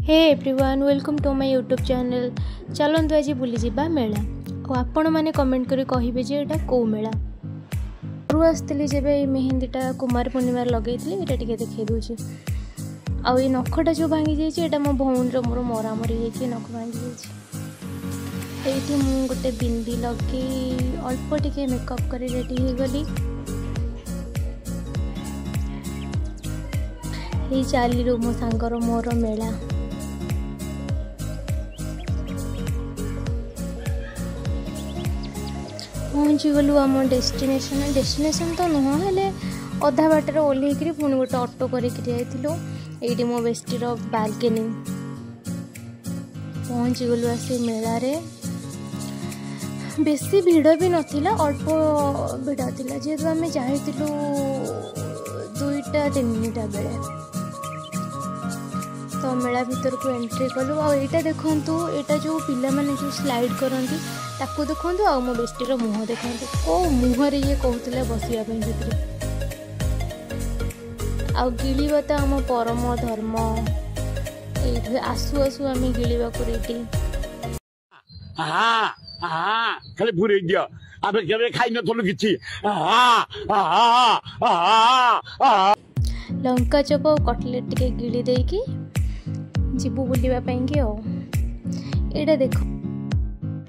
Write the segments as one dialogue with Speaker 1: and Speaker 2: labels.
Speaker 1: Hey everyone welcome to my YouTube channel. चलतु आज बुली जा मेला और आपण मैंने कमेंट करी कहिबे जे एटा को मेला। रु आसली जब मेहंदीटा कुमार पूर्णिमा लगे ये देखे दूसरी आउ ये नखटा जो भांगी जाइए मो भौणी मोर मरामरी होती नख भांगी जाइए। मु गोटे बिंदी लगे अल्प टिके मेकअप कर रेडी हो गली। ये चलू मो सांगर मोर मेला पहुँची गलु आम डेस्टिनेशन तो नुह हेले अधा बाटर ओह्लैक पुणी गोटे ऑटो कर मो बेस्टीर बालकनी पहुँची गलु आसी मेला रे। बेसी भिड़ भी नथिला अल्प भिड़ थिला जेहेतु आम जाइलु 2टा-3टा बेले तो मेला भीतर को एंट्री कलु। आईटा देखु यहाँ जो पिला माने जो स्लाइड करती ताकू देखु आ मो बेस्टीर मुह देखु को मुहरे ये कहते बसवाई भीतर आउ गिलिबा तो आम परम धर्म ये आसु आसु आम गिलिबा को रेडी
Speaker 2: खाली पूरे दियो आबे केबे खाइ नथलु किछि
Speaker 1: लंका चप और कटलेट टिके गिली देकी जीवु बुलिबा पई एटा देखो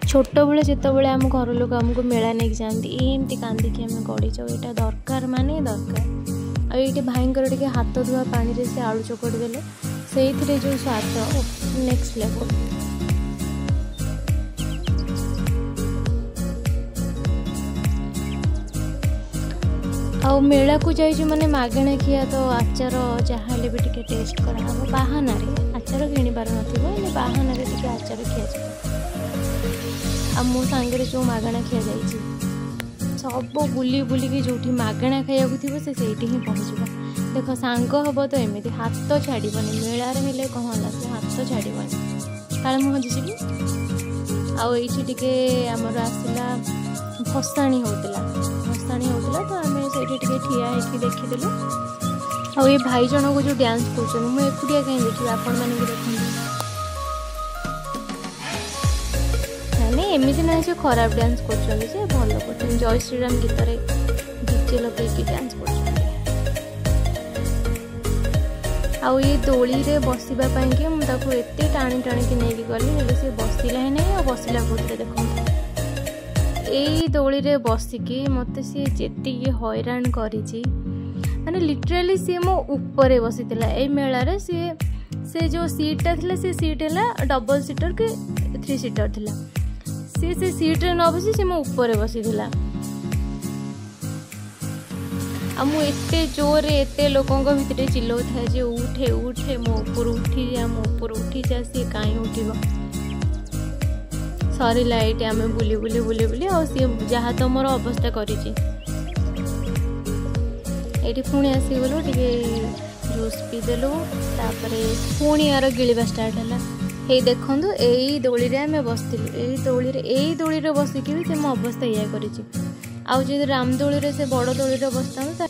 Speaker 1: छोट बेले जिते बड़े आम घर लोक आमको मेला नहीं जाती एमती कांदिकी आम गड़ी जाऊ यहाँ दरकार माने दरकार। आईटी भाईंकर टे हाथ धुआ पानी से आलू चकड़ी देले से जो स्वाद नेक्स्ट लेवल। आउ मेला को जाइए माने मागेणा खिया तो आचार जहाँ भी टे टेस्ट कराब बाहाना आचार किणी पार ना बाहाना टे आचार खिया आ मो सांगे जो मागणा खिया जाइए सब बुली बुलिकी जो मागणा खाया थी से ही पहुँचवा। देख सांग हम तो एमती हाथ छाड़बनी मेलार हेले कहला से हाथ छाड़बनी काले मुह हजिजी आईटी टे आमर आसला भसाणी होता तो आम से ठिया होगी देखीदेलु। आ ये भाई जन को जो डांस कर मुझे एकुटिया कहीं देखिए आपण मैंने देखते एमती ना से खराब डांस कर भल कर जय श्रीराम गीत डीजे लगे डांस कर ये दोली रे बसवाई मुझे एत टाणी टाणी नहीं गली सी बसला ही नहीं बसला कौन देखो यही दोली रे बसिकी मत सी जी हैरान करी माने लिटराली सी मो ऊपर बसी मेला रे से जो सीटा थी से सीट है डबल सीटर कि 3 सीटर थिला से सीट रे न बसी से मो ऊपर बसी मुझे जोर एत लोकों भितर चिल्लाऊ था जे उठे उठे मो ऊपर उठी जा मो ऊपर उठी जा सी कहीं उठिब सरला ये आम बुली बुली बुली बुली आ सी जहाँ तो मोर अवस्था करी पुणी आसीगलु टे जूस पीदेलु पुणी यार गिलिबा स्टार्ट है। ये देखु यही दोली आम बसलु यही दोली बसिकी भी मो अवस्था या कर रामदोली से बड़ दोली बसता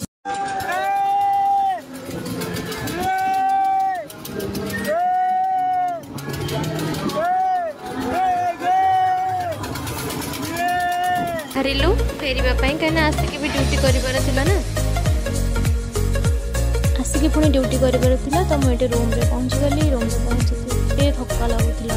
Speaker 1: हारिलु फेरवाई कहीं आसिकी भी ड्यूटी कर आसिकी पुणी ड्यूटी कर तो मुझे रूम रे पहुँची गली। रूम रे पहुँची थका लगुला